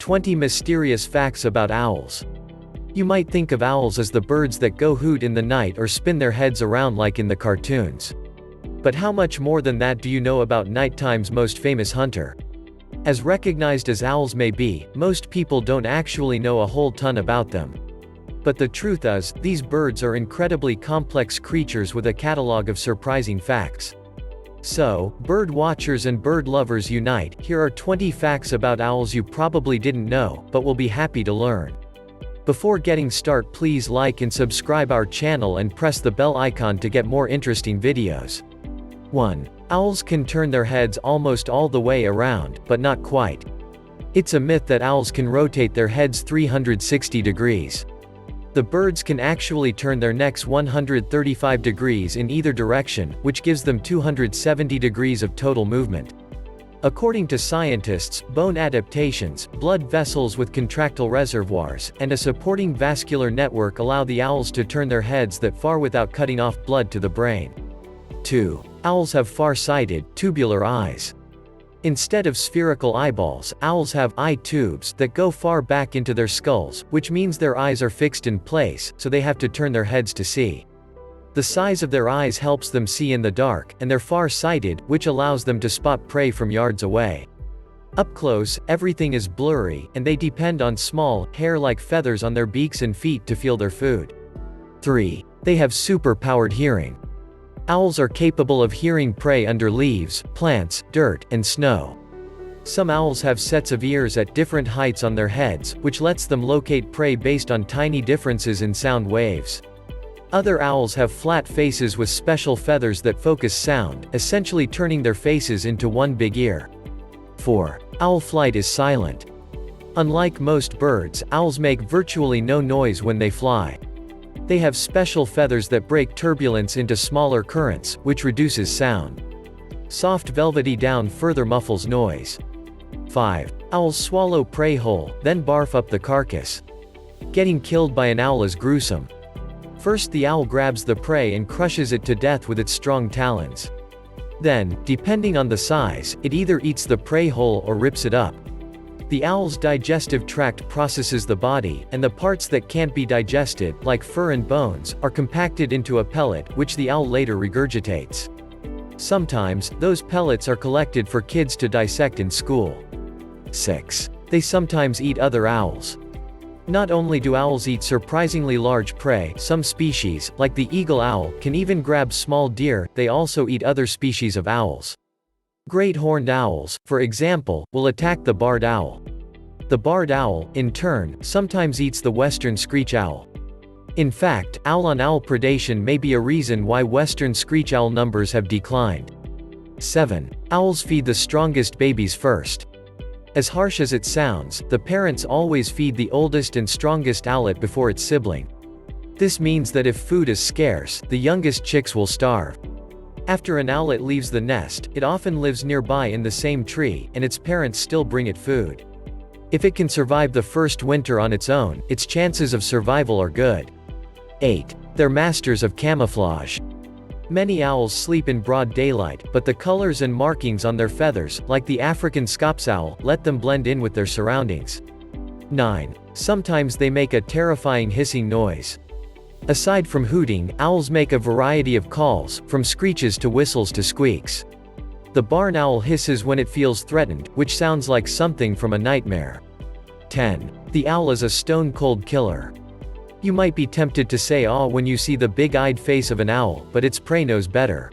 20 Mysterious Facts About Owls. You might think of owls as the birds that go hoot in the night or spin their heads around like in the cartoons. But how much more than that do you know about nighttime's most famous hunter? As recognized as owls may be, most people don't actually know a whole ton about them. But the truth is, these birds are incredibly complex creatures with a catalog of surprising facts. So, bird watchers and bird lovers unite, here are 20 facts about owls you probably didn't know, but will be happy to learn. Before getting started, please like and subscribe our channel and press the bell icon to get more interesting videos. 1. Owls can turn their heads almost all the way around, but not quite. It's a myth that owls can rotate their heads 360 degrees. The birds can actually turn their necks 135 degrees in either direction, which gives them 270 degrees of total movement. According to scientists, bone adaptations, blood vessels with contractile reservoirs, and a supporting vascular network allow the owls to turn their heads that far without cutting off blood to the brain. 2. Owls have farsighted, tubular eyes. Instead of spherical eyeballs, owls have eye tubes that go far back into their skulls, which means their eyes are fixed in place, so they have to turn their heads to see. The size of their eyes helps them see in the dark, and they're far-sighted, which allows them to spot prey from yards away. Up close, everything is blurry, and they depend on small, hair-like feathers on their beaks and feet to feel their food. 3. They have superpowered hearing. Owls are capable of hearing prey under leaves, plants, dirt, and snow. Some owls have sets of ears at different heights on their heads, which lets them locate prey based on tiny differences in sound waves. Other owls have flat faces with special feathers that focus sound, essentially turning their faces into one big ear. 4. Owl flight is silent. Unlike most birds, owls make virtually no noise when they fly. They have special feathers that break turbulence into smaller currents, which reduces sound. Soft velvety down further muffles noise. 5. Owls swallow prey whole, then barf up the carcass. Getting killed by an owl is gruesome. First the owl grabs the prey and crushes it to death with its strong talons. Then, depending on the size, it either eats the prey whole or rips it up. The owl's digestive tract processes the body, and the parts that can't be digested, like fur and bones, are compacted into a pellet, which the owl later regurgitates. Sometimes, those pellets are collected for kids to dissect in school. 6. They sometimes eat other owls. Not only do owls eat surprisingly large prey, some species, like the eagle owl, can even grab small deer, they also eat other species of owls. Great horned owls, for example, will attack the barred owl. The barred owl, in turn, sometimes eats the western screech owl. In fact, owl-on-owl predation may be a reason why western screech owl numbers have declined. 7. Owls feed the strongest babies first. As harsh as it sounds, the parents always feed the oldest and strongest owlet before its sibling. This means that if food is scarce, the youngest chicks will starve. After an owlet leaves the nest, it often lives nearby in the same tree, and its parents still bring it food. If it can survive the first winter on its own, its chances of survival are good. 8. They're masters of camouflage. Many owls sleep in broad daylight, but the colors and markings on their feathers, like the African scops owl, let them blend in with their surroundings. 9. Sometimes they make a terrifying hissing noise. Aside from hooting, owls make a variety of calls, from screeches to whistles to squeaks. The barn owl hisses when it feels threatened, which sounds like something from a nightmare. 10. The owl is a stone-cold killer. You might be tempted to say "aw" when you see the big-eyed face of an owl, but its prey knows better.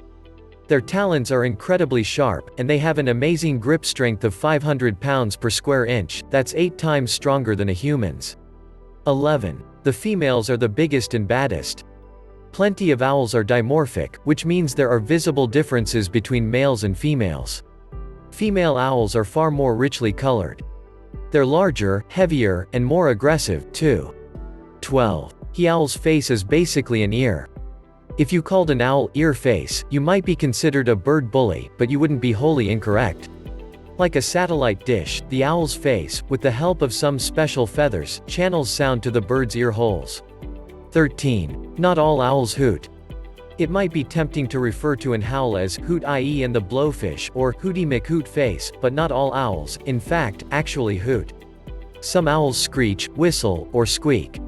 Their talons are incredibly sharp, and they have an amazing grip strength of 500 pounds per square inch, that's 8 times stronger than a human's. 11. The females are the biggest and baddest. Plenty of owls are dimorphic, which means there are visible differences between males and females. Female owls are far more richly colored. They're larger, heavier, and more aggressive, too. 12. He owl's face is basically an ear. If you called an owl ear face, you might be considered a bird bully, but you wouldn't be wholly incorrect. Like a satellite dish, the owl's face, with the help of some special feathers, channels sound to the bird's ear holes. 13. Not all owls hoot. It might be tempting to refer to an owl as hoot ie and the blowfish, or hooty McHoot face, but not all owls, in fact, actually hoot. Some owls screech, whistle, or squeak.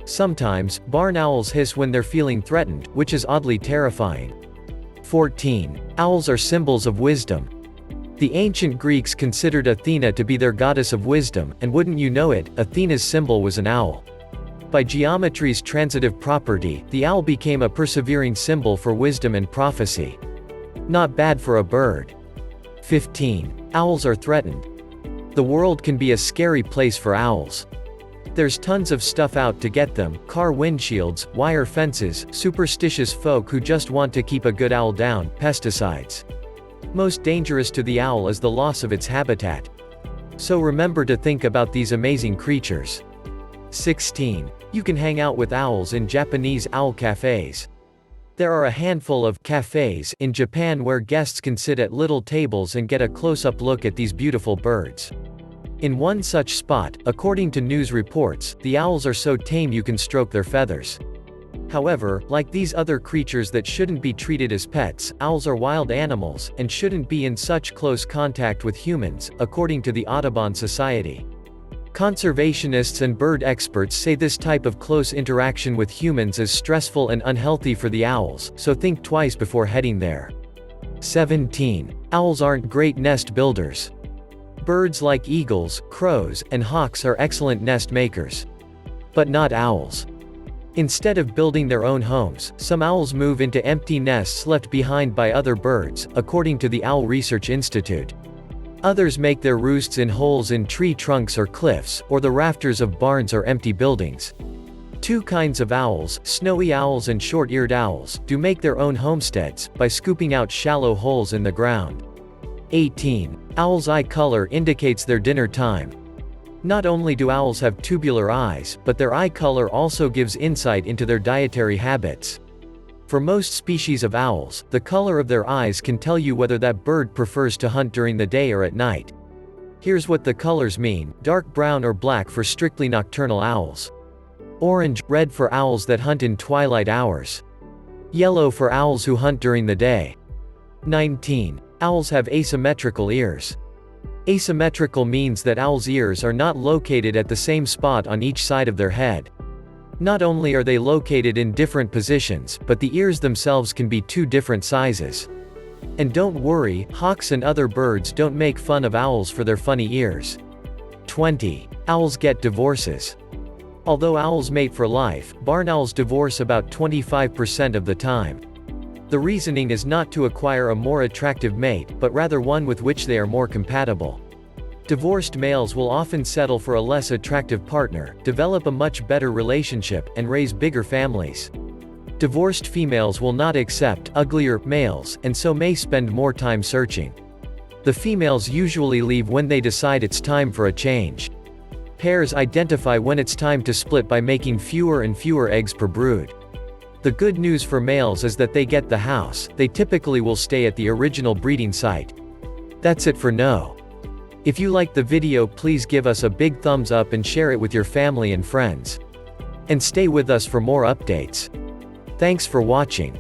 Sometimes, barn owls hiss when they're feeling threatened, which is oddly terrifying. 14. Owls are symbols of wisdom. The ancient Greeks considered Athena to be their goddess of wisdom, and wouldn't you know it, Athena's symbol was an owl. By geometry's transitive property, the owl became a persevering symbol for wisdom and prophecy. Not bad for a bird. 15. Owls are threatened. The world can be a scary place for owls. There's tons of stuff out to get them: car windshields, wire fences, superstitious folk who just want to keep a good owl down, pesticides. Most dangerous to the owl is the loss of its habitat. So remember to think about these amazing creatures. 16. You can hang out with owls in Japanese owl cafes. There are a handful of cafes in Japan where guests can sit at little tables and get a close-up look at these beautiful birds. In one such spot, according to news reports, the owls are so tame you can stroke their feathers. However, like these other creatures that shouldn't be treated as pets, owls are wild animals, and shouldn't be in such close contact with humans, according to the Audubon Society. Conservationists and bird experts say this type of close interaction with humans is stressful and unhealthy for the owls, so think twice before heading there. 17. Owls aren't great nest builders. Birds like eagles, crows, and hawks are excellent nest makers. But not owls. Instead of building their own homes, some owls move into empty nests left behind by other birds, according to the Owl Research Institute. Others make their roosts in holes in tree trunks or cliffs, or the rafters of barns or empty buildings. Two kinds of owls, snowy owls and short-eared owls, do make their own homesteads, by scooping out shallow holes in the ground. 18. Owls' eye color indicates their dinner time. Not only do owls have tubular eyes, but their eye color also gives insight into their dietary habits. For most species of owls, the color of their eyes can tell you whether that bird prefers to hunt during the day or at night. Here's what the colors mean: dark brown or black for strictly nocturnal owls. Orange, red for owls that hunt in twilight hours. Yellow for owls who hunt during the day. 19. Owls have asymmetrical ears. Asymmetrical means that owls' ears are not located at the same spot on each side of their head. Not only are they located in different positions, but the ears themselves can be two different sizes. And don't worry, hawks and other birds don't make fun of owls for their funny ears. 20. Owls get divorces. Although owls mate for life, barn owls divorce about 25% of the time. The reasoning is not to acquire a more attractive mate, but rather one with which they are more compatible. Divorced males will often settle for a less attractive partner, develop a much better relationship, and raise bigger families. Divorced females will not accept uglier males, and so may spend more time searching. The females usually leave when they decide it's time for a change. Pairs identify when it's time to split by making fewer and fewer eggs per brood. The good news for males is that they get the house; they typically will stay at the original breeding site. That's it for now. If you liked the video, please give us a big thumbs up and share it with your family and friends. And stay with us for more updates. Thanks for watching.